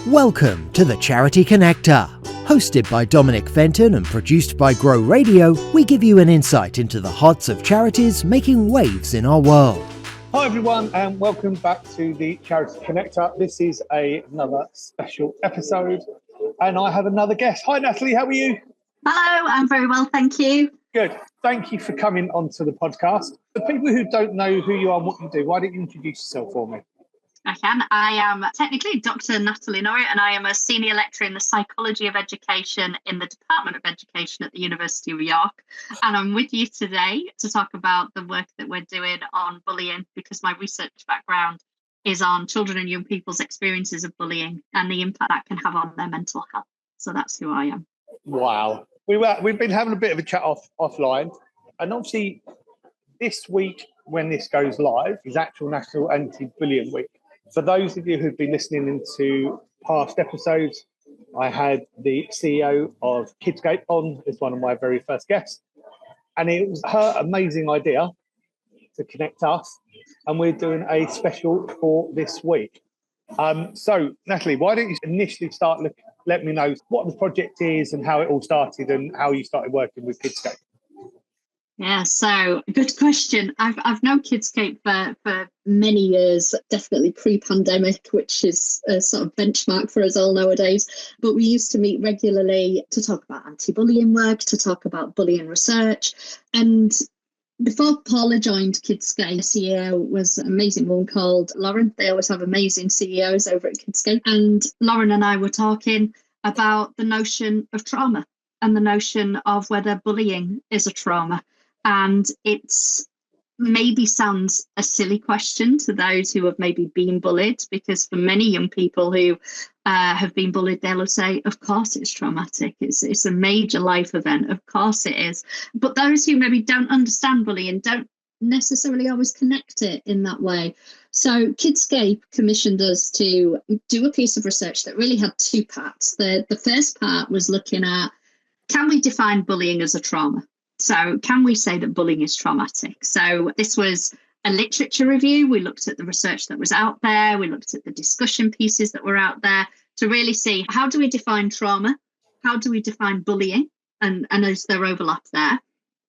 Welcome to the Charity Connector. Hosted by Dominic Fenton and produced by Grow Radio, we give you an insight into the hearts of charities making waves in our world. Hi everyone and welcome back to the Charity Connector. This is another special episode and I have another guest. Hi Natalie, how are you? Hello, I'm very well, thank you. Good. Thank you for coming onto the podcast. For people who don't know who you are and what you do, why don't you introduce yourself for me? I can. I am technically Dr. Natalie Norrie and I am a senior lecturer in the psychology of education in the Department of Education at the University of York. And I'm with you today to talk about the work that we're doing on bullying, because my research background is on children and young people's experiences of bullying and the impact that can have on their mental health. So that's who I am. Wow. We've been having a bit of a chat offline, and obviously this week when this goes live is actual National Anti-Bullying Week. For those of you who've been listening into past episodes, I had the CEO of Kidscape on as one of my very first guests, and it was her amazing idea to connect us, and we're doing a special for this week. So, Natalie, why don't you initially let me know what the project is and how it all started and how you started working with Kidscape? Yeah, so good question. I've known Kidscape for many years, definitely pre-pandemic, which is a sort of benchmark for us all nowadays. But we used to meet regularly to talk about anti-bullying work, to talk about bullying research. And before Paula joined Kidscape, CEO was an amazing woman called Lauren. They always have amazing CEOs over at Kidscape. And Lauren and I were talking about the notion of trauma and the notion of whether bullying is a trauma. And it's maybe sounds a silly question to those who have maybe been bullied, because for many young people who have been bullied, they'll say, of course it's traumatic. It's a major life event. Of course it is. But those who maybe don't understand bullying don't necessarily always connect it in that way. So Kidscape commissioned us to do a piece of research that really had two parts. The first part was looking at, can we define bullying as a trauma? So can we say that bullying is traumatic? So this was a literature review. We looked at the research that was out there. We looked at the discussion pieces that were out there to really see, how do we define trauma? How do we define bullying? And is there overlap there?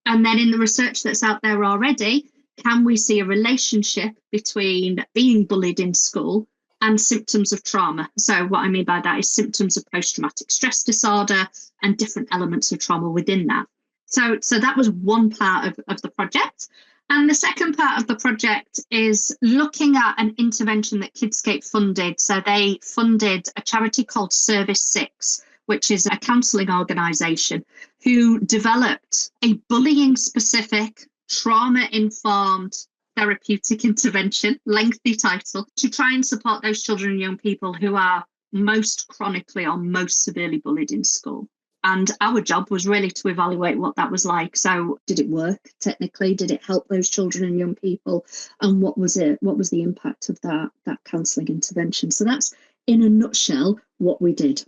And then in the research that's out there already, can we see a relationship between being bullied in school and symptoms of trauma? So what I mean by that is symptoms of post-traumatic stress disorder and different elements of trauma within that. So that was one part of the project. And the second part of the project is looking at an intervention that Kidscape funded. So they funded a charity called Service 6, which is a counselling organisation who developed a bullying-specific, trauma-informed therapeutic intervention, lengthy title, to try and support those children and young people who are most chronically or most severely bullied in school. And our job was really to evaluate what that was like. So did it work technically? Did it help those children and young people? And what was it? What was the impact of that counselling intervention? So that's, in a nutshell, what we did.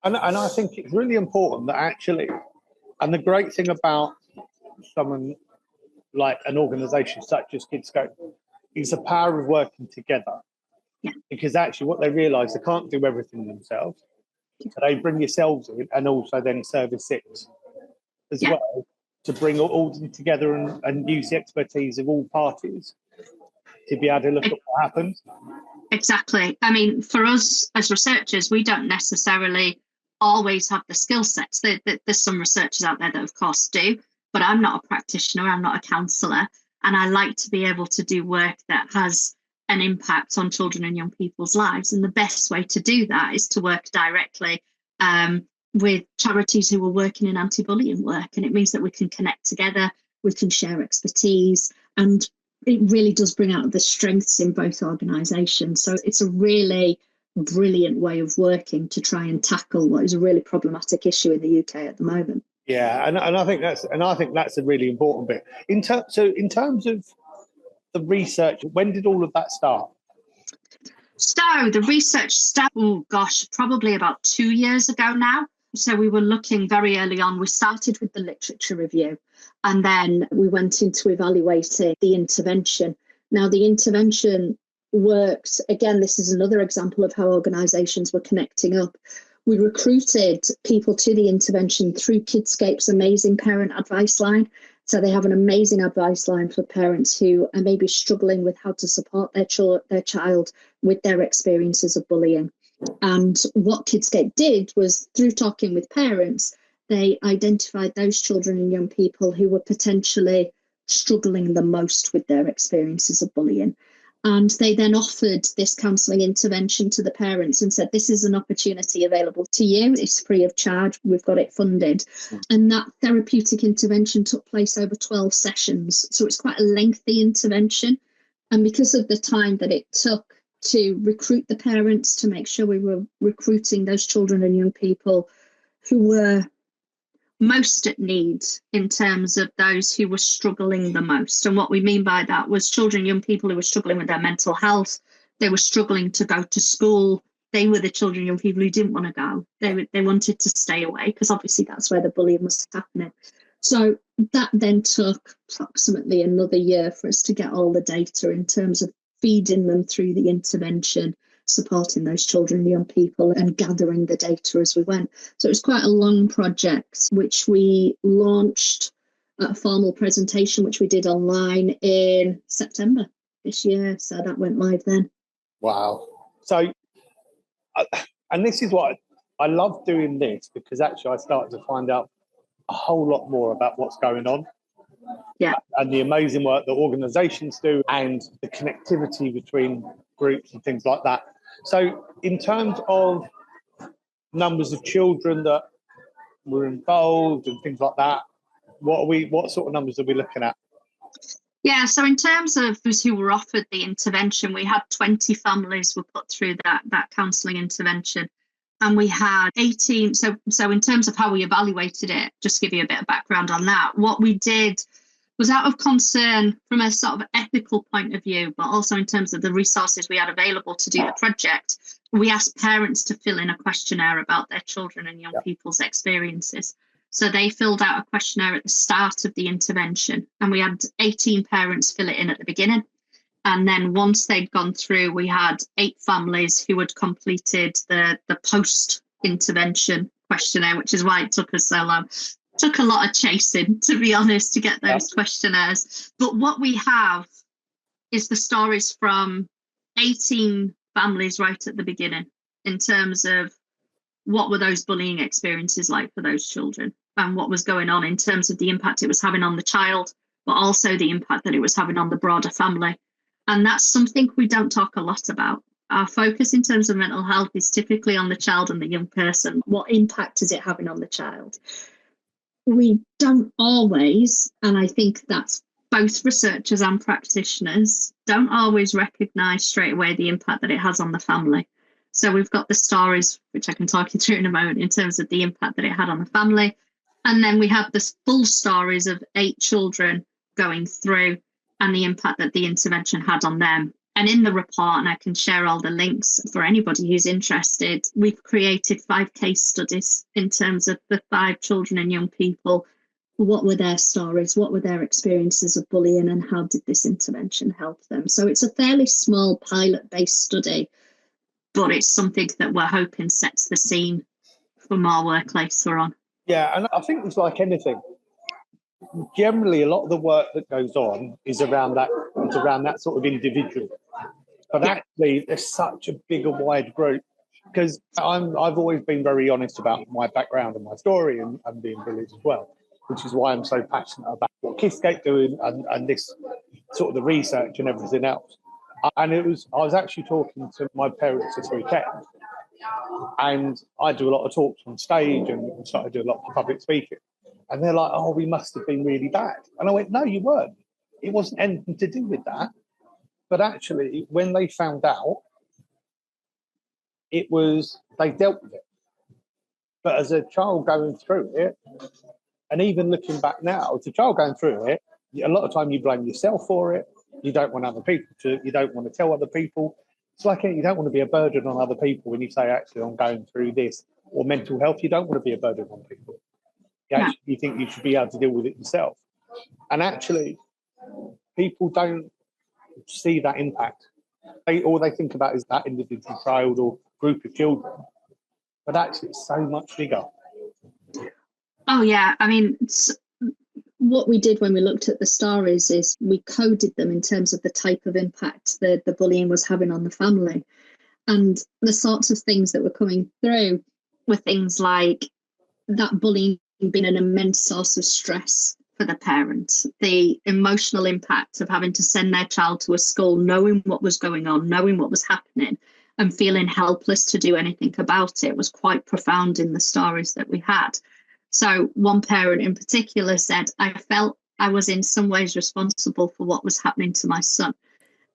And I think it's really important that actually, and the great thing about someone like an organisation such as Kidscape is the power of working together. Yeah. Because actually what they realise, they can't do everything themselves. So they bring yourselves in, and also then Service 6 as well, to bring all of them together and use the expertise of all parties to be able to look at what happens. Exactly. I mean, for us as researchers, we don't necessarily always have the skill sets. There's some researchers out there that, of course, do, but I'm not a practitioner, I'm not a counsellor, and I like to be able to do work that has an impact on children and young people's lives. And the best way to do that is to work directly with charities who are working in anti-bullying work. And it means that we can connect together, we can share expertise, and it really does bring out the strengths in both organisations. So it's a really brilliant way of working to try and tackle what is a really problematic issue in the UK at the moment. Yeah, and I think that's a really important bit. In terms of the research, when did all of that start? So the research started, probably about 2 years ago now. So we were looking very early on. We started with the literature review, and then we went into evaluating the intervention. Now, the intervention worked, again, this is another example of how organisations were connecting up. We recruited people to the intervention through Kidscape's amazing parent advice line. So they have an amazing advice line for parents who are maybe struggling with how to support their child with their experiences of bullying. And what Kidscape did was, through talking with parents, they identified those children and young people who were potentially struggling the most with their experiences of bullying. And they then offered this counselling intervention to the parents and said, this is an opportunity available to you. It's free of charge. We've got it funded. And that therapeutic intervention took place over 12 sessions. So it's quite a lengthy intervention. And because of the time that it took to recruit the parents, to make sure we were recruiting those children and young people who were most at need in terms of those who were struggling the most. And what we mean by that was children, young people who were struggling with their mental health. They were struggling to go to school. They were the children, young people who didn't want to go. They wanted to stay away because obviously that's where the bullying was happening. So that then took approximately another year for us to get all the data in terms of feeding them through the intervention, supporting those children, young people, and gathering the data as we went. So it was quite a long project, which we launched at a formal presentation, which we did online in September this year. So that went live then. Wow. So, and this is what I love doing this, because actually I started to find out a whole lot more about what's going on. Yeah. And the amazing work that organisations do and the connectivity between groups and things like that. So in terms of numbers of children that were involved and things like that, what sort of numbers are we looking at? Yeah, so in terms of those who were offered the intervention, we had 20 families were put through that counselling intervention. And we had 18. So in terms of how we evaluated it, just to give you a bit of background on that, what we did was out of concern from a sort of ethical point of view, but also in terms of the resources we had available to do the project, we asked parents to fill in a questionnaire about their children and young people's experiences. So they filled out a questionnaire at the start of the intervention, and we had 18 parents fill it in at the beginning. And then once they'd gone through, we had 8 families who had completed the post-intervention questionnaire, which is why it took us so long. Took a lot of chasing, to be honest, to get those questionnaires. But what we have is the stories from 18 families right at the beginning in terms of what were those bullying experiences like for those children and what was going on in terms of the impact it was having on the child, but also the impact that it was having on the broader family. And that's something we don't talk a lot about. Our focus in terms of mental health is typically on the child and the young person. What impact is it having on the child? We don't always, and I think that's both researchers and practitioners, don't always recognise straight away the impact that it has on the family. So we've got the stories, which I can talk you through in a moment, in terms of the impact that it had on the family. And then we have the full stories of 8 children going through and the impact that the intervention had on them. And in the report, and I can share all the links for anybody who's interested, we've created 5 case studies in terms of the 5 children and young people. What were their stories? What were their experiences of bullying? And how did this intervention help them? So it's a fairly small pilot-based study, but it's something that we're hoping sets the scene for more work later on. Yeah, and I think it's like anything. Generally, a lot of the work that goes on is around that sort of individual. But actually, there's such a big and wide group, because I've always been very honest about my background and my story and being bullied as well, which is why I'm so passionate about what Kidscape doing and this sort of the research and everything else. And I was actually talking to my parents this weekend, and I do a lot of talks on stage and started doing a lot of public speaking. And they're like, oh, we must have been really bad. And I went, no, you weren't. It wasn't anything to do with that. But actually, when they found out, they dealt with it. But as a child going through it, and even looking back now, as a child going through it, a lot of time you blame yourself for it. You don't want you don't want to tell other people. It's like you don't want to be a burden on other people when you say, actually, I'm going through this, or mental health. You don't want to be a burden on people. You think you should be able to deal with it yourself. And actually, people don't see that impact. All they think about is that individual child or group of children. But actually, it's so much bigger. Oh, yeah. I mean, what we did when we looked at the stories is we coded them in terms of the type of impact the bullying was having on the family. And the sorts of things that were coming through were things like that bullying being an immense source of stress for the parents, the emotional impact of having to send their child to a school, knowing what was going on, knowing what was happening, and feeling helpless to do anything about it was quite profound in the stories that we had. So one parent in particular said, I felt I was in some ways responsible for what was happening to my son.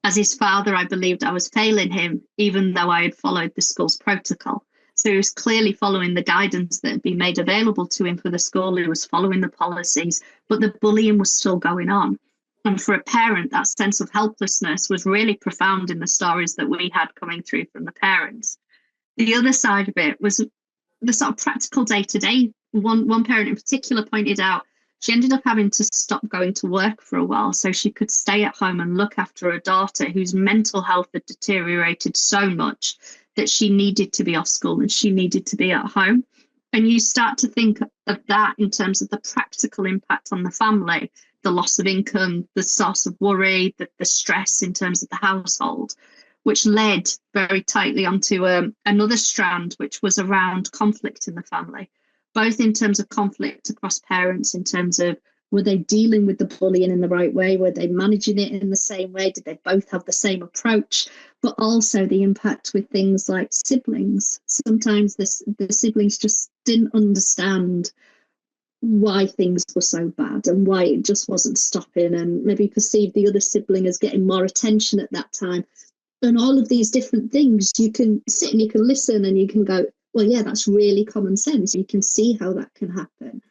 As his father, I believed I was failing him, even though I had followed the school's protocol. So he was clearly following the guidance that had been made available to him for the school. He was following the policies, but the bullying was still going on. And for a parent, that sense of helplessness was really profound in the stories that we had coming through from the parents. The other side of it was the sort of practical day-to-day. One parent in particular pointed out she ended up having to stop going to work for a while so she could stay at home and look after her daughter, whose mental health had deteriorated so much that she needed to be off school and she needed to be at home. And you start to think of that in terms of the practical impact on the family, the loss of income, the source of worry, the stress in terms of the household, which led very tightly onto another strand, which was around conflict in the family, both in terms of conflict across parents, in terms of were they dealing with the bullying in the right way? Were they managing it in the same way? Did they both have the same approach? But also the impact with things like siblings. Sometimes the siblings just didn't understand why things were so bad and why it just wasn't stopping, and maybe perceived the other sibling as getting more attention at that time. And all of these different things, you can sit and you can listen and you can go, well, yeah, that's really common sense. You can see how that can happen.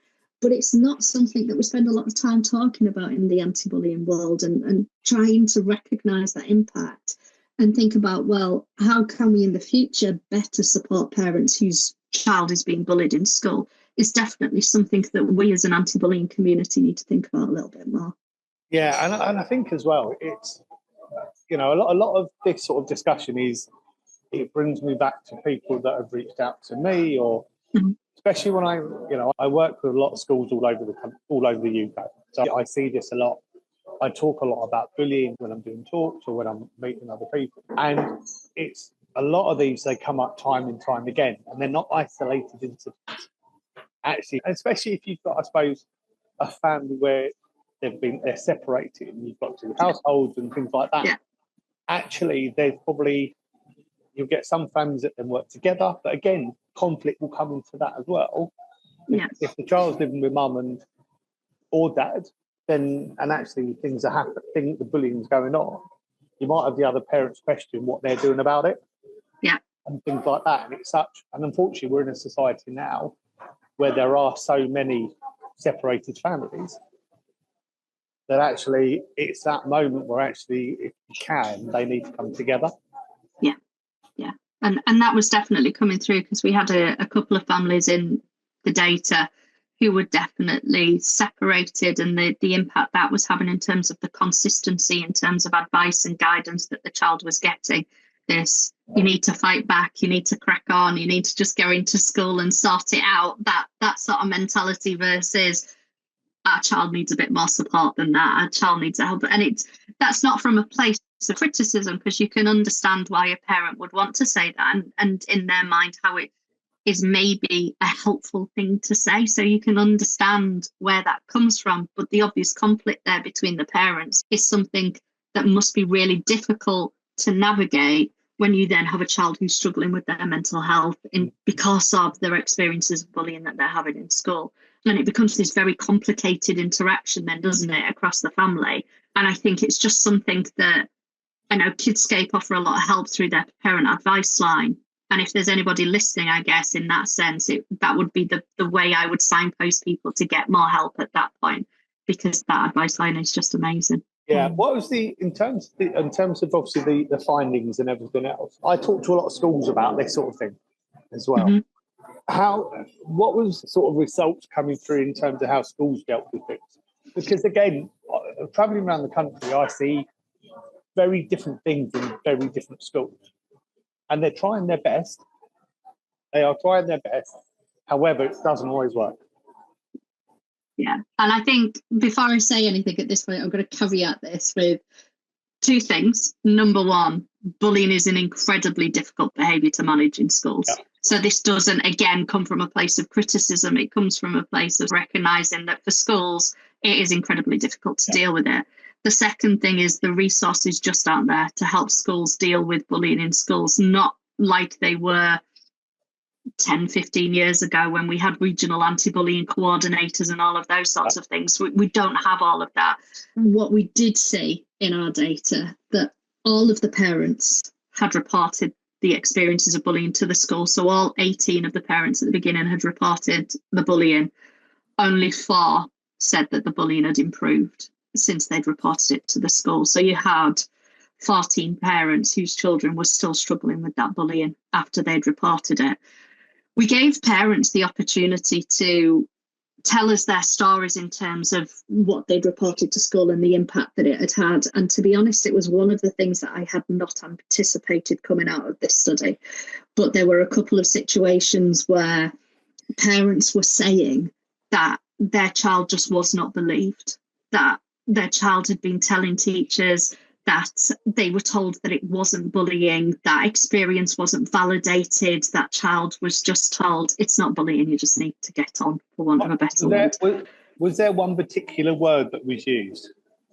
But it's not something that we spend a lot of time talking about in the anti-bullying world, and trying to recognise that impact and think about, well, how can we in the future better support parents whose child is being bullied in school is definitely something that we as an anti-bullying community need to think about a little bit more. Yeah, and I think as well, it's, a lot of this sort of discussion it brings me back to people that have reached out to me, or especially when I work with a lot of schools all over the UK. So I see this a lot. I talk a lot about bullying when I'm doing talks or when I'm meeting other people. And it's a lot of these, they come up time and time again, and they're not isolated incidents. Actually, especially if you've got, I suppose, a family where they're separated and you've got two households and things like that. Yeah. Actually, you'll get some families that then work together, but again, conflict will come into that as well. Yeah. If the child's living with mum or dad, then, and actually things are happening, the bullying's going on, you might have the other parents question what they're doing about it. Yeah. And things like that. And unfortunately, we're in a society now where there are so many separated families that actually it's that moment where actually, if you can, they need to come together. Yeah. Yeah. And that was definitely coming through, because we had a couple of families in the data who were definitely separated, and the impact that was having in terms of the consistency, in terms of advice and guidance that the child was getting. This, you need to fight back, you need to crack on, you need to just go into school and sort it out. That sort of mentality versus our child needs a bit more support than that. Our child needs help. And that's not from a place of criticism, because you can understand why a parent would want to say that, and in their mind how it is maybe a helpful thing to say. So you can understand where that comes from. But the obvious conflict there between the parents is something that must be really difficult to navigate when you then have a child who's struggling with their mental health because of their experiences of bullying that they're having in school. And it becomes this very complicated interaction then, doesn't it, across the family? And I think it's just something that I know Kidscape offer a lot of help through their parent advice line. And if there's anybody listening, I guess, in that sense, that would be the way I would signpost people to get more help at that point, because that advice line is just amazing. Yeah, what was in terms of obviously the findings and everything else? I talked to a lot of schools about this sort of thing as well. Mm-hmm. What was sort of results coming through in terms of how schools dealt with things? Because again, travelling around the country, I see very different things in very different schools. And they're trying their best. They are trying their best. However, it doesn't always work. Yeah. And I think before I say anything at this point, I'm going to caveat this with two things. Number one, bullying is an incredibly difficult behaviour to manage in schools. Yeah. So this doesn't, again, come from a place of criticism. It comes from a place of recognising that for schools, it is incredibly difficult to deal with it. The second thing is the resources just aren't there to help schools deal with bullying in schools, not like they were 10, 15 years ago when we had regional anti-bullying coordinators and all of those sorts of things. We don't have all of that. What we did see in our data, that all of the parents had reported the experiences of bullying to the school. So all 18 of the parents at the beginning had reported the bullying. Only 4 said that the bullying had improved since they'd reported it to the school. So you had 14 parents whose children were still struggling with that bullying after they'd reported it. We gave parents the opportunity to tell us their stories in terms of what they'd reported to school and the impact that it had had. And to be honest, it was one of the things that I had not anticipated coming out of this study. But there were a couple of situations where parents were saying that their child just was not believed, that their child had been telling teachers that they were told that it wasn't bullying, that experience wasn't validated, that child was just told it's not bullying, you just need to get on, for want of a better word. Was there one particular word that was used?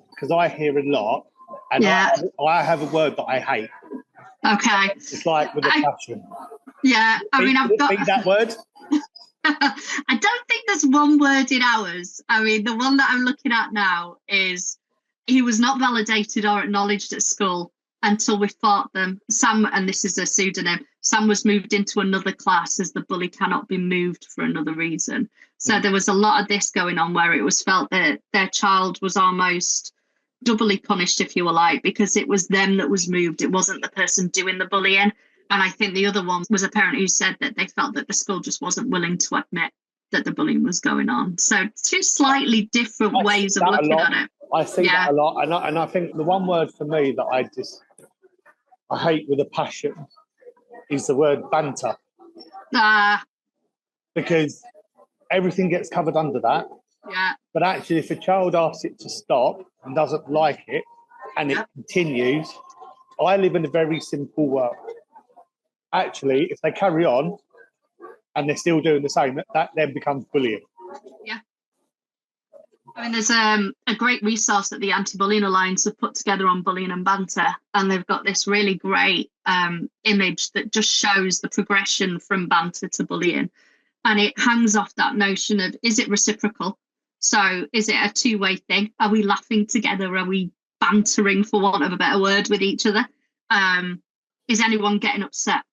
Because I hear a lot, and Yeah. I have a word that I hate. Okay. It's like with a passion. Yeah, I mean, I've got... Beat that word? I don't think there's one word in ours. I mean, the one that I'm looking at now is he was not validated or acknowledged at school until we fought them. Sam, and this is a pseudonym, Sam was moved into another class as the bully cannot be moved for another reason. So there was a lot of this going on where it was felt that their child was almost doubly punished, if you were like, because it was them that was moved. It wasn't the person doing the bullying. And I think the other one was a parent who said that they felt that the school just wasn't willing to admit that the bullying was going on. So 2 slightly different ways of looking at it. I see that a lot, and I think the one word for me that I hate with a passion is the word banter. Because everything gets covered under that. Yeah. But actually, if a child asks it to stop and doesn't like it, and it continues, I live in a very simple world. Actually, if they carry on and they're still doing the same, that then becomes bullying. Yeah. I mean, there's a great resource that the Anti-Bullying Alliance have put together on bullying and banter, and they've got this really great image that just shows the progression from banter to bullying. And it hangs off that notion of, is it reciprocal? So is it a two-way thing? Are we laughing together? Are we bantering, for want of a better word, with each other? Is anyone getting upset?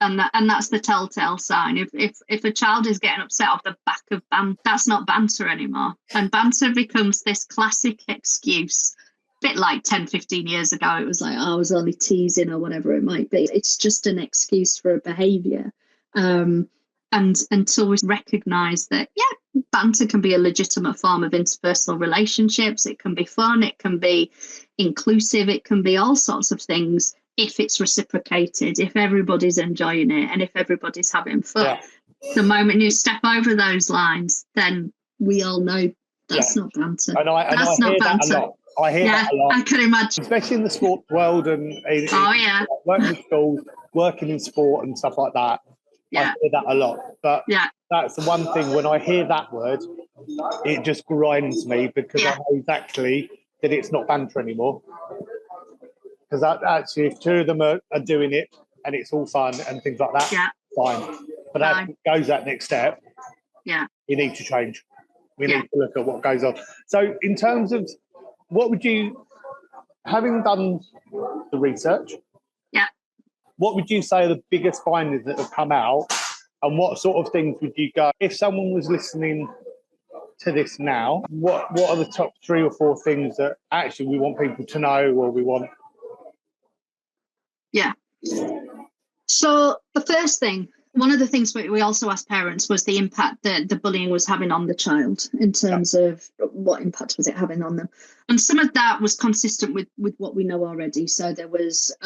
And that's the telltale sign. If a child is getting upset off the back of banter, that's not banter anymore. And banter becomes this classic excuse, a bit like 10, 15 years ago. It was like, oh, I was only teasing or whatever it might be. It's just an excuse for a behaviour. And until we recognise that, banter can be a legitimate form of interpersonal relationships. It can be fun. It can be inclusive. It can be all sorts of things. If it's reciprocated, if everybody's enjoying it, and if everybody's having fun. The moment you step over those lines, then we all know that's not banter. That's not banter. I hear that a lot. I can imagine. Especially in the sports world and working with schools, working in sport and stuff like that. I hear that a lot. But that's the one thing, when I hear that word, it just grinds me, because I know exactly that it's not banter anymore. Because actually, if 2 of them are doing it and it's all fun and things like that, fine. But as it goes that next step, you need to change. We need to look at what goes on. So in terms of, what would you, having done the research, what would you say are the biggest findings that have come out, and what sort of things would you go, if someone was listening to this now, what are the top 3 or 4 things that actually we want people to know, or we want? So the first thing One of the things we also asked parents was the impact that the bullying was having on the child in terms of what impact was it having on them. And some of that was consistent with what we know already. So there was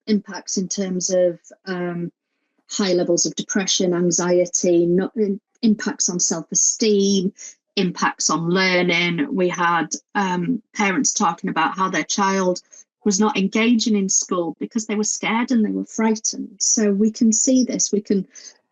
impacts in terms of high levels of depression, anxiety, impacts on self-esteem, impacts on learning. We had parents talking about how their child was not engaging in school because they were scared and they were frightened. So we can see this, we can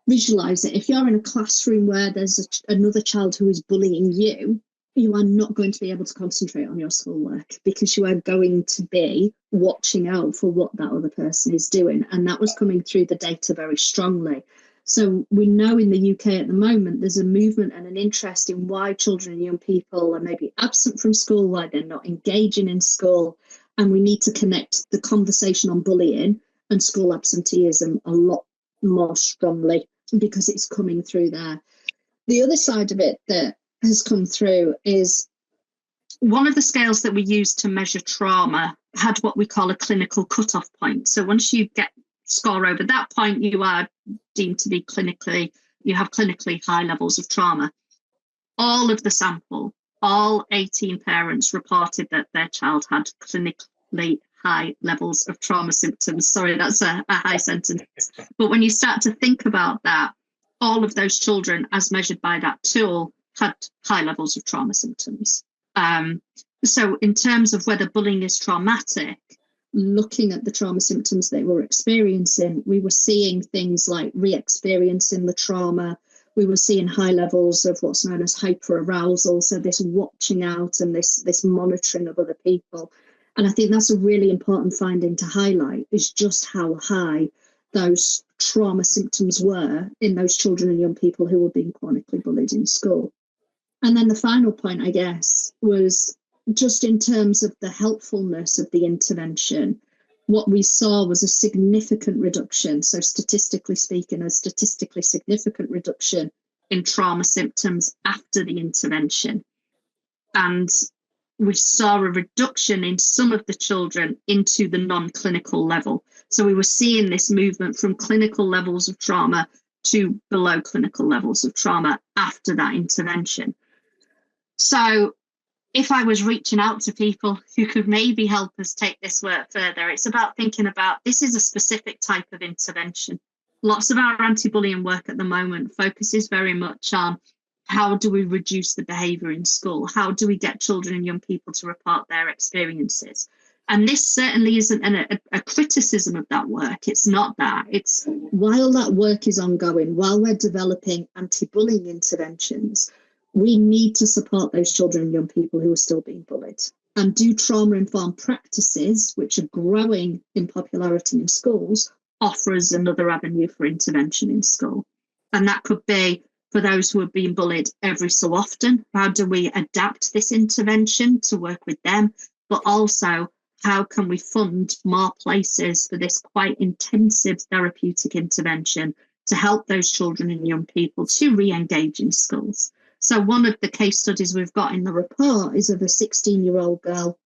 visualize it. If you're in a classroom where there's another child who is bullying you, you are not going to be able to concentrate on your schoolwork because you are going to be watching out for what that other person is doing. And that was coming through the data very strongly. So we know in the UK at the moment, there's a movement and an interest in why children and young people are maybe absent from school, why they're not engaging in school. And we need to connect the conversation on bullying and school absenteeism a lot more strongly because it's coming through there. The other side of it that has come through is one of the scales that we use to measure trauma had what we call a clinical cutoff point. So once you score over that point, you are deemed to be you have clinically high levels of trauma. All of the sample, all 18 parents reported that their child had clinically high levels of trauma symptoms. Sorry, that's a high sentence. But when you start to think about that, all of those children, as measured by that tool, had high levels of trauma symptoms. So in terms of whether bullying is traumatic, looking at the trauma symptoms they were experiencing, we were seeing things like re-experiencing the trauma. We were seeing high levels of what's known as hyperarousal, so this watching out and this monitoring of other people. And I think that's a really important finding to highlight, is just how high those trauma symptoms were in those children and young people who were being chronically bullied in school. And then the final point, I guess, was just in terms of the helpfulness of the intervention. What we saw was a significant reduction, so statistically speaking, a statistically significant reduction in trauma symptoms after the intervention. And we saw a reduction in some of the children into the non-clinical level. So we were seeing this movement from clinical levels of trauma to below clinical levels of trauma after that intervention. So if I was reaching out to people who could maybe help us take this work further, it's about thinking about this is a specific type of intervention. Lots of our anti-bullying work at the moment focuses very much on how do we reduce the behaviour in school? How do we get children and young people to report their experiences? And this certainly isn't a criticism of that work. It's not that. It's while that work is ongoing, while we're developing anti-bullying interventions, we need to support those children and young people who are still being bullied and do trauma-informed practices, which are growing in popularity in schools, offer us another avenue for intervention in school. And that could be for those who are being bullied every so often. How do we adapt this intervention to work with them? But also, how can we fund more places for this quite intensive therapeutic intervention to help those children and young people to re-engage in schools? So one of the case studies we've got in the report is of a 16-year-old girl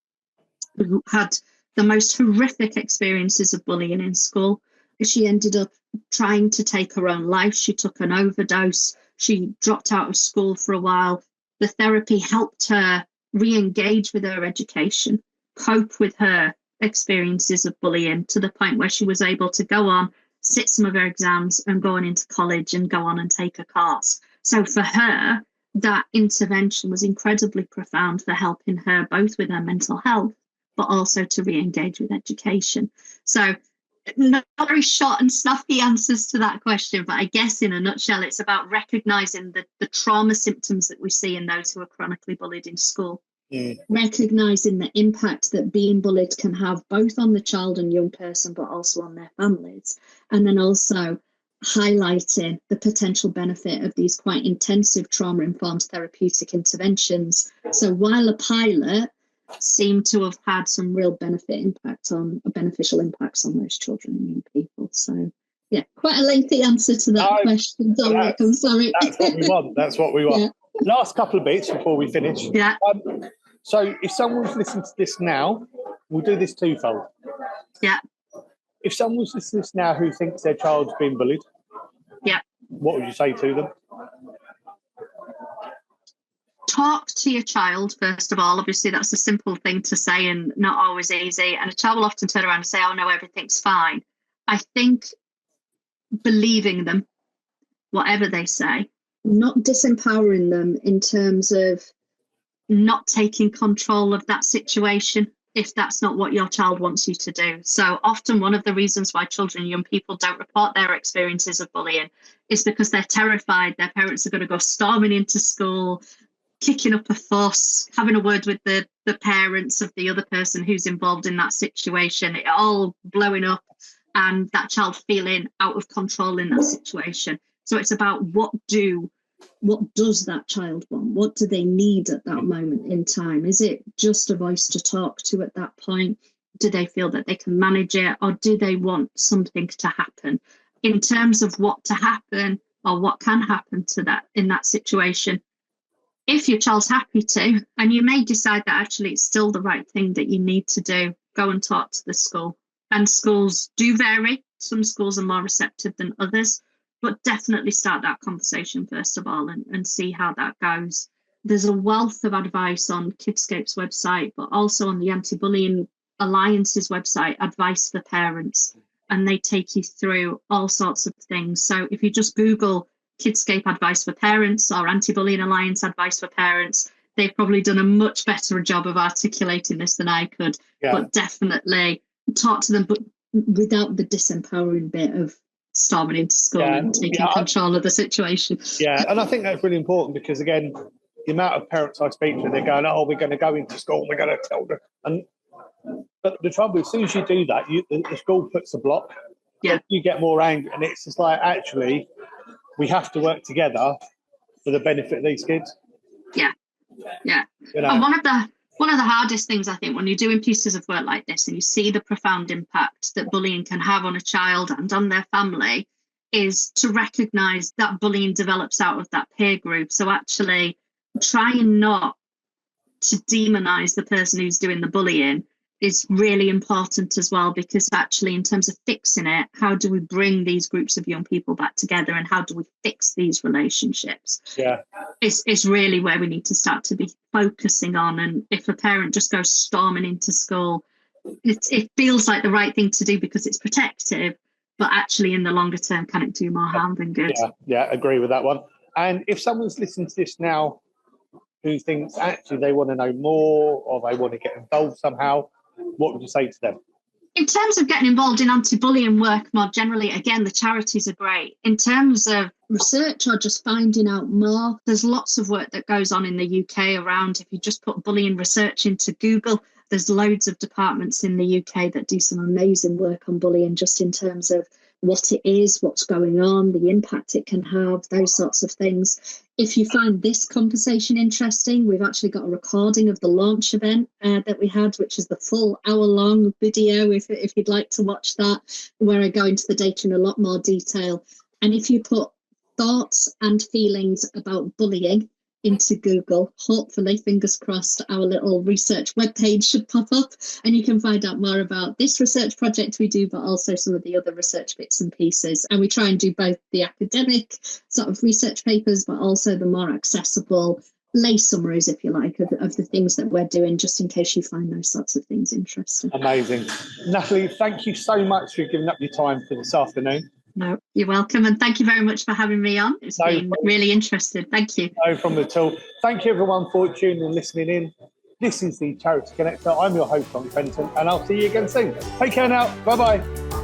who had the most horrific experiences of bullying in school. She ended up trying to take her own life. She took an overdose. She dropped out of school for a while. The therapy helped her re-engage with her education, cope with her experiences of bullying to the point where she was able to go on, sit some of her exams and go on into college and go on and take a course. So for her, that intervention was incredibly profound for helping her both with her mental health, but also to re-engage with education. So not very short and snappy answers to that question, but I guess in a nutshell, it's about recognising the trauma symptoms that we see in those who are chronically bullied in school. Recognising the impact that being bullied can have both on the child and young person, but also on their families. And then also highlighting the potential benefit of these quite intensive trauma-informed therapeutic interventions. So while a pilot seemed to have had some real beneficial impacts on those children and young people. So yeah, quite a lengthy answer to that question. I'm sorry. That's what we want. That's what we want. Yeah. Last couple of bits before we finish. Yeah. So if someone's listening to this now, we'll do this twofold. Yeah. If someone's listening to this now who thinks their child's been bullied, yeah, what would you say to them? Talk to your child, first of all. Obviously, that's a simple thing to say and not always easy. And a child will often turn around and say, oh, no, everything's fine. I think believing them, whatever they say, not disempowering them in terms of not taking control of that situation if that's not what your child wants you to do. So often one of the reasons why children and young people don't report their experiences of bullying is because they're terrified their parents are going to go storming into school, kicking up a fuss, having a word with the parents of the other person who's involved in that situation, it all blowing up, and that child feeling out of control in that situation. So it's about what does that child want? What do they need at that moment in time? Is it just a voice to talk to at that point? Do they feel that they can manage it, or do they want something to happen? In terms of what to happen or what can happen to that in that situation, if your child's happy to, and you may decide that actually it's still the right thing that you need to do, go and talk to the school. And schools do vary. Some schools are more receptive than others, but definitely start that conversation first of all and see how that goes. There's a wealth of advice on Kidscape's website, but also on the Anti-Bullying Alliance's website, advice for parents, and they take you through all sorts of things. So if you just Google Kidscape advice for parents or Anti-Bullying Alliance advice for parents, they've probably done a much better job of articulating this than I could. Yeah. But definitely talk to them, but without the disempowering bit of storming into school and taking control of the situation. Yeah, and I think that's really important because, again, the amount of parents I speak to, they're going, oh, we're going to go into school and we're going to tell them. But the trouble, as soon as you do that, the school puts a block. Yeah. You get more angry. And it's just like, actually, we have to work together for the benefit of these kids. Yeah, yeah. You know? And one of the hardest things, I think, when you're doing pieces of work like this and you see the profound impact that bullying can have on a child and on their family, is to recognise that bullying develops out of that peer group. So actually trying not to demonise the person who's doing the bullying is really important as well, because actually in terms of fixing it, how do we bring these groups of young people back together and how do we fix these relationships? Yeah, it's really where we need to start to be focusing on. And if a parent just goes storming into school, it feels like the right thing to do because it's protective, but actually in the longer term, can it do more harm than good? Yeah, agree with that one. And if someone's listening to this now who thinks actually they want to know more or they want to get involved somehow, what would you say to them? In terms of getting involved in anti-bullying work more generally, again, the charities are great. In terms of research or just finding out more, there's lots of work that goes on in the UK around. If you just put bullying research into Google, there's loads of departments in the UK that do some amazing work on bullying, just in terms of what it is, what's going on, the impact it can have, those sorts of things. If you find this conversation interesting, we've actually got a recording of the launch event that we had, which is the full hour-long video, if you'd like to watch that, where I go into the data in a lot more detail. And if you put thoughts and feelings about bullying into Google, hopefully, fingers crossed, our little research webpage should pop up and you can find out more about this research project we do, but also some of the other research bits and pieces. And we try and do both the academic sort of research papers, but also the more accessible lay summaries, if you like, of the things that we're doing, just in case you find those sorts of things interesting. Amazing. Natalie, thank you so much for giving up your time for this afternoon. No, you're welcome. And thank you very much for having me on. It's been really interesting. Thank you. No problem at all. Thank you, everyone, for tuning and listening in. This is the Charity Connector. I'm your host, Tom Fenton, and I'll see you again soon. Take care now. Bye-bye.